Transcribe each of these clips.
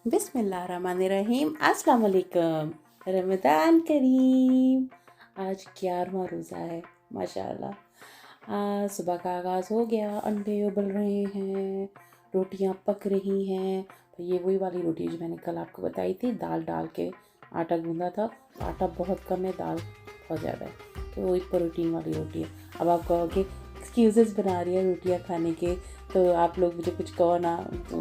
बिस्मिल्लाहिर्रहमानिर्रहीम। अस्सलाम वालेकुम। रमज़ान करीम। आज 11वां रोज़ा है माशाल्लाह। सुबह का आगाज़ हो गया, अंडे उबल रहे हैं, रोटियां पक रही हैं। तो ये वही वाली रोटी जो मैंने कल आपको बताई थी, दाल डाल के आटा गूंदा था। आटा बहुत कम है, दाल बहुत ज़्यादा है, तो वही प्रोटीन वाली रोटी है। अब आप कहोगे एक्सक्यूज़ेस बना रही है रोटियां खाने के, तो आप लोग मुझे कुछ कहो ना। तो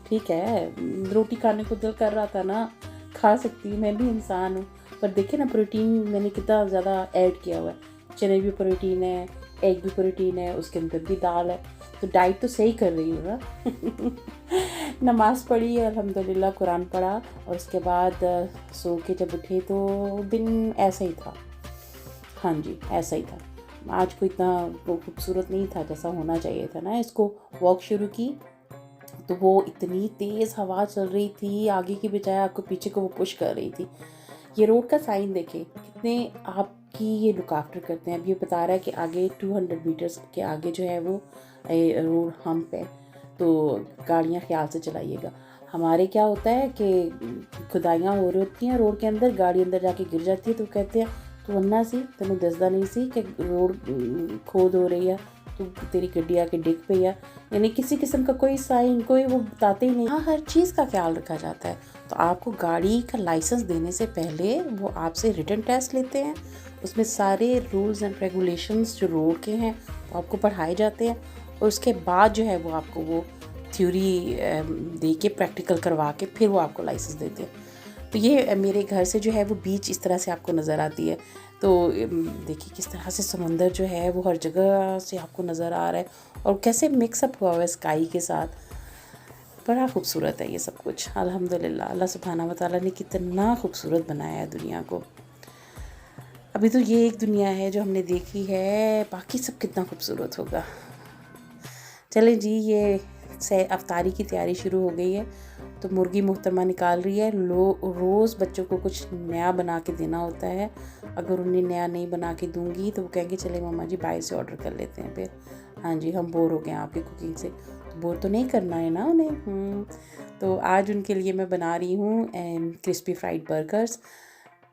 ठीक है, रोटी खाने को दिल कर रहा था ना, खा सकती हूँ, मैं भी इंसान हूँ। पर देखिए ना, प्रोटीन मैंने कितना ज़्यादा ऐड किया हुआ है। चने भी प्रोटीन है, एग भी प्रोटीन है, उसके अंदर भी दाल है। तो डाइट तो सही कर रही हूँ ना। नमाज़ पढ़ी अल्हम्दुलिल्लाह, कुरान पढ़ा, और उसके बाद सो के जब उठे तो दिन ऐसा ही था। हाँ जी, ऐसा ही था। आज कोई इतना वो खूबसूरत नहीं था जैसा होना चाहिए था ना। इसको वॉक शुरू की तो वो इतनी तेज़ हवा चल रही थी, आगे की बजाय आपको पीछे को वो पुश कर रही थी। ये रोड का साइन देखें कितने आपकी ये लुक आफ्टर करते हैं। अब ये बता रहा है कि आगे 200 मीटर्स के आगे जो है वो रोड हम्प है, तो गाड़ियाँ ख्याल से चलाइएगा। हमारे क्या होता है कि खुदाइयाँ हो रही होती हैं रोड के अंदर, गाड़ी अंदर जाके गिर जाती है, तो कहते हैं तू अन्ना सी, तेन दसदा नहीं सी कि रोड खोद हो रही है, तो तेरी गड्डी आके डिग पई है। यानी किसी किस्म का कोई साइन, कोई वो बताते ही नहीं। हाँ, हर चीज़ का ख्याल रखा जाता है। तो आपको गाड़ी का लाइसेंस देने से पहले वो आपसे रिटन टेस्ट लेते हैं, उसमें सारे रूल्स एंड रेगुलेशंस जो रोड के हैं वो आपको पढ़ाए जाते हैं, और उसके बाद जो है वो आपको वो थ्योरी दे के प्रैक्टिकल करवा के फिर वो आपको लाइसेंस देते हैं। तो ये मेरे घर से जो है वो बीच इस तरह से आपको नज़र आती है। तो देखिए किस तरह से समंदर जो है वो हर जगह से आपको नज़र आ रहा है, और कैसे मिक्सअप हुआ हुआ है स्काई के साथ। बड़ा खूबसूरत है ये सब कुछ अल्हम्दुलिल्लाह। अल्लाह सुब्हाना व तआला ने कितना खूबसूरत बनाया है दुनिया को। अभी तो ये एक दुनिया है जो हमने देखी है, बाकी सब कितना खूबसूरत होगा। चलें जी, ये से अफ्तारी की तैयारी शुरू हो गई है। तो मुर्गी मोहतरमा निकाल रही है। रोज़ बच्चों को कुछ नया बना के देना होता है। अगर उन्हें नया नहीं बना के दूंगी तो वो कहेंगे चले मम्मा जी बाहर से ऑर्डर कर लेते हैं। फिर हाँ जी, हम बोर हो गए हैं आपकी कुकिंग से। तो बोर तो नहीं करना है ना उन्हें। तो आज उनके लिए मैं बना रही हूँ क्रिस्पी फ्राइड बर्गर्स,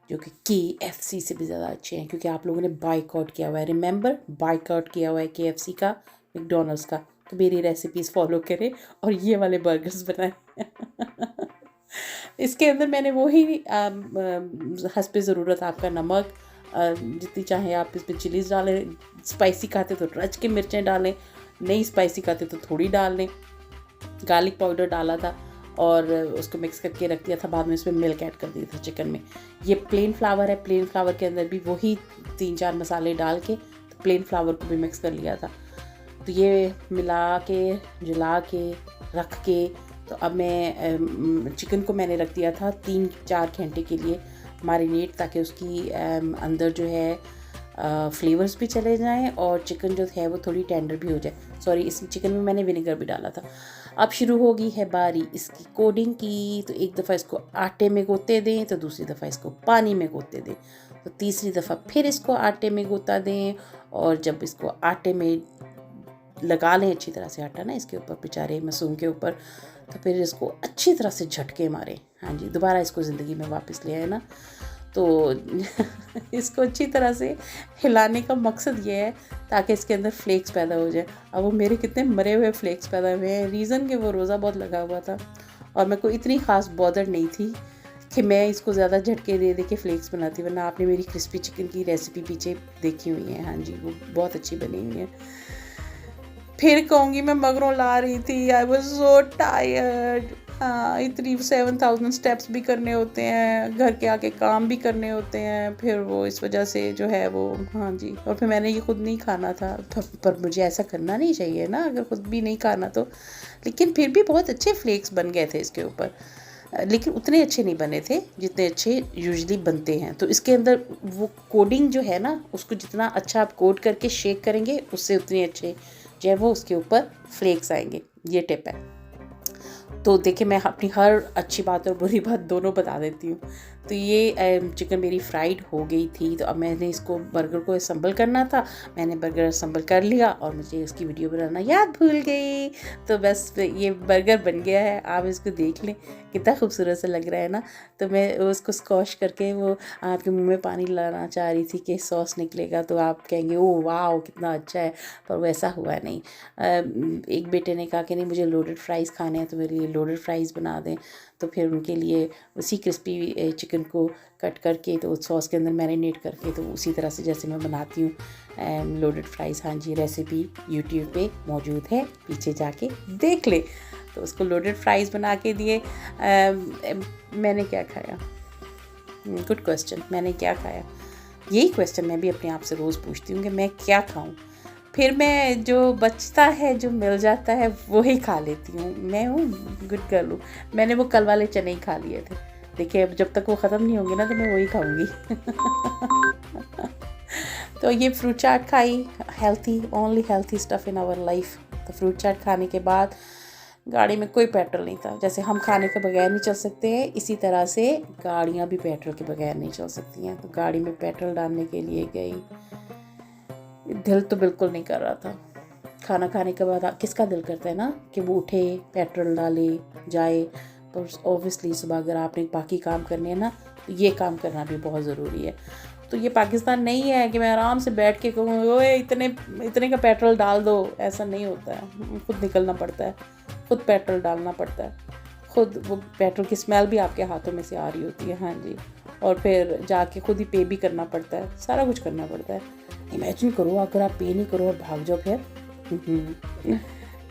जो कि KFC से भी ज़्यादा अच्छे हैं, क्योंकि आप लोगों ने बाइकआउट किया हुआ है। रिमेंबर, बाइकआउट किया हुआ है KFC का, मैकडोनल्ड्स का। तो मेरी रेसिपीज़ फॉलो करें और ये वाले बर्गर्स बनाएं। इसके अंदर मैंने वही हस्बे ज़रूरत आपका नमक, जितनी चाहे आप इसमें चिलीज़ डालें, स्पाइसी खाते तो रच के मिर्चें डालें, नहीं स्पाइसी खाते तो थोड़ी डाल लें। गार्लिक पाउडर डाला था और उसको मिक्स करके रख दिया था। बाद में इसमें मिल्क ऐड कर दिया था चिकन में। ये प्लेन फ्लावर है, प्लेन फ्लावर के अंदर भी वही 3-4 मसाले डाल के तो प्लेन फ्लावर को भी मिक्स कर लिया था। तो ये मिला के जुला के रख के, तो अब मैं चिकन को मैंने रख दिया था 3-4 घंटे के लिए मैरिनेट, ताकि उसकी अंदर जो है फ्लेवर्स भी चले जाएं और चिकन जो है वो थोड़ी टेंडर भी हो जाए। सॉरी, इस चिकन में मैंने विनेगर भी डाला था। अब शुरू होगी है बारी इसकी कोडिंग की। तो एक दफ़ा इसको आटे में गोते दें, तो दूसरी दफ़ा इसको पानी में गोते दें, तो तीसरी दफ़ा फिर इसको आटे में गोता दें। और जब इसको आटे में लगा लें अच्छी तरह से आटा ना इसके ऊपर, बेचारे मासूम के ऊपर, तो फिर इसको अच्छी तरह से झटके मारें। हाँ जी, दोबारा इसको ज़िंदगी में वापस ले आए ना। तो इसको अच्छी तरह से हिलाने का मकसद ये है ताकि इसके अंदर फ्लेक्स पैदा हो जाए। अब वो मेरे कितने मरे हुए फ्लेक्स पैदा हुए हैं, रीज़न कि वो रोज़ा बहुत लगा हुआ था और मेरे को इतनी ख़ास बॉदर नहीं थी कि मैं इसको ज़्यादा झटके दे के फ्लेक्स बनाती, वरना आपने मेरी क्रिस्पी चिकन की रेसिपी पीछे देखी हुई है। हाँ जी, वो बहुत अच्छी बनी हुई है। फिर कहूँगी मैं मगरों ला रही थी, आई वॉज सो टायर्ड। हाँ, इतनी 7000 स्टेप्स भी करने होते हैं, घर के आके काम भी करने होते हैं, फिर वो इस वजह से जो है वो, हाँ जी। और फिर मैंने ये खुद नहीं खाना था, पर मुझे ऐसा करना नहीं चाहिए ना अगर खुद भी नहीं खाना तो। लेकिन फिर भी बहुत अच्छे फ्लेक्स बन गए थे इसके ऊपर, लेकिन उतने अच्छे नहीं बने थे जितने अच्छे यूजुअली बनते हैं। तो इसके अंदर वो कोडिंग जो है ना, उसको जितना अच्छा आप कोड करके शेक करेंगे उससे उतने अच्छे जो है वो उसके ऊपर फ्लेक्स आएंगे। ये टिप है। तो देखिए, मैं अपनी हर अच्छी बात और बुरी बात दोनों बता देती हूँ। तो ये चिकन मेरी फ्राइड हो गई थी, तो अब मैंने इसको बर्गर को असम्बल करना था। मैंने बर्गर असम्बल कर लिया और मुझे इसकी वीडियो बनाना याद भूल गई। तो बस ये बर्गर बन गया है, आप इसको देख लें कितना खूबसूरत सा लग रहा है ना। तो मैं उसको स्कॉश करके वो आपके मुंह में पानी लाना चाह रही थी कि सॉस निकलेगा तो आप कहेंगे ओ वाह कितना अच्छा है, पर वैसा हुआ नहीं। एक बेटे ने कहा कि नहीं मुझे लोडेड फ्राइज़ खाने हैं तो मेरे लिए लोडेड फ्राइज़ बना दें। तो फिर उनके लिए उसी क्रिस्पी चिकन को कट करके तो सॉस के अंदर मैरिनेट करके तो उसी तरह से जैसे मैं बनाती हूँ लोडेड फ्राइज़। हाँ जी, रेसिपी यूट्यूब पे मौजूद है, पीछे जाके देख ले। तो उसको लोडेड फ्राइज़ बना के दिए। मैंने क्या खाया? गुड क्वेश्चन, मैंने क्या खाया? यही क्वेश्चन मैं भी अपने आप से रोज़ पूछती हूँ कि मैं क्या खाऊँ। फिर मैं जो बचता है, जो मिल जाता है वो ही खा लेती हूँ। मैं हूँ गुड गर्ल हूँ। मैंने वो कल वाले चने ही खा लिए थे। देखिए अब जब तक वो ख़त्म नहीं होंगे ना तो मैं वही खाऊंगी। तो ये फ्रूट चाट खाई, healthy, only healthy stuff in our life. तो फ्रूट चाट खाने के बाद गाड़ी में कोई पेट्रोल नहीं था। जैसे हम खाने के बगैर नहीं चल सकते हैं, इसी तरह से गाड़ियाँ भी पेट्रोल के बगैर नहीं चल सकती हैं। तो गाड़ी में पेट्रोल डालने के लिए गई, दिल तो बिल्कुल नहीं कर रहा था। खाना खाने के बाद किसका दिल करता है ना कि वो उठे, पेट्रोल डाले, जाए। तो ऑब्वियसली सुबह अगर आपने बाकी काम करने हैं ना तो ये काम करना भी बहुत ज़रूरी है। तो ये पाकिस्तान नहीं है कि मैं आराम से बैठ के कहूँ ओए इतने इतने का पेट्रोल डाल दो, ऐसा नहीं होता है। खुद निकलना पड़ता है, खुद पेट्रोल डालना पड़ता है, खुद वो पेट्रोल की स्मेल भी आपके हाथों में से आ रही होती है। हाँ जी, और फिर जाके खुद ही पे भी करना पड़ता है, सारा कुछ करना पड़ता है। इमेजिन करो अगर आप पे नहीं करो और भाग जाओ फिर।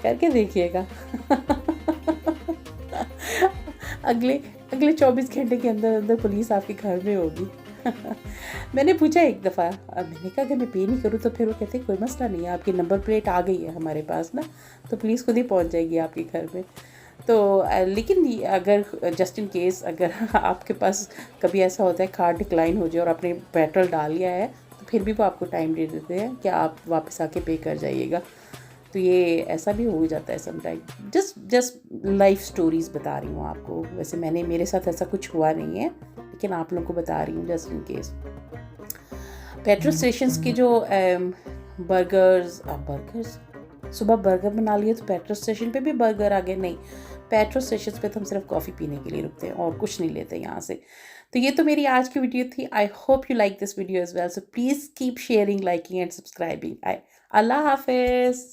करके देखिएगा। अगले अगले 24 घंटे के अंदर अंदर पुलिस आपके घर में होगी। मैंने पूछा एक दफ़ा, मैंने कहा कि मैं पे नहीं करूँ तो फिर वो कहते कोई मसला नहीं है, आपकी नंबर प्लेट आ गई है हमारे पास ना, तो पुलिस खुद ही पहुंच जाएगी आपके घर में। तो लेकिन अगर जस्ट इन केस अगर आपके पास कभी ऐसा होता है कार्ड डिक्लाइन हो जाए और आपने पेट्रोल डाल लिया है तो फिर भी वो आपको टाइम दे देते हैं कि आप वापस आके पे कर जाइएगा। तो ये ऐसा भी हो जाता है समटाइम। जस्ट लाइफ स्टोरीज़ बता रही हूँ आपको। वैसे मेरे साथ ऐसा कुछ हुआ नहीं है, लेकिन आप लोगों को बता रही हूँ just in case. Petrol stations के जो बर्गर्स सुबह बर्गर बना लिए तो पेट्रोल स्टेशन पे भी बर्गर आ गए। नहीं, पेट्रोल स्टेशन पे तो हम सिर्फ कॉफ़ी पीने के लिए रुकते हैं और कुछ नहीं लेते यहाँ से। तो ये तो मेरी आज की वीडियो थी। I hope you like this video as well, so please keep sharing, liking and subscribing. अल्लाह हाफिज़।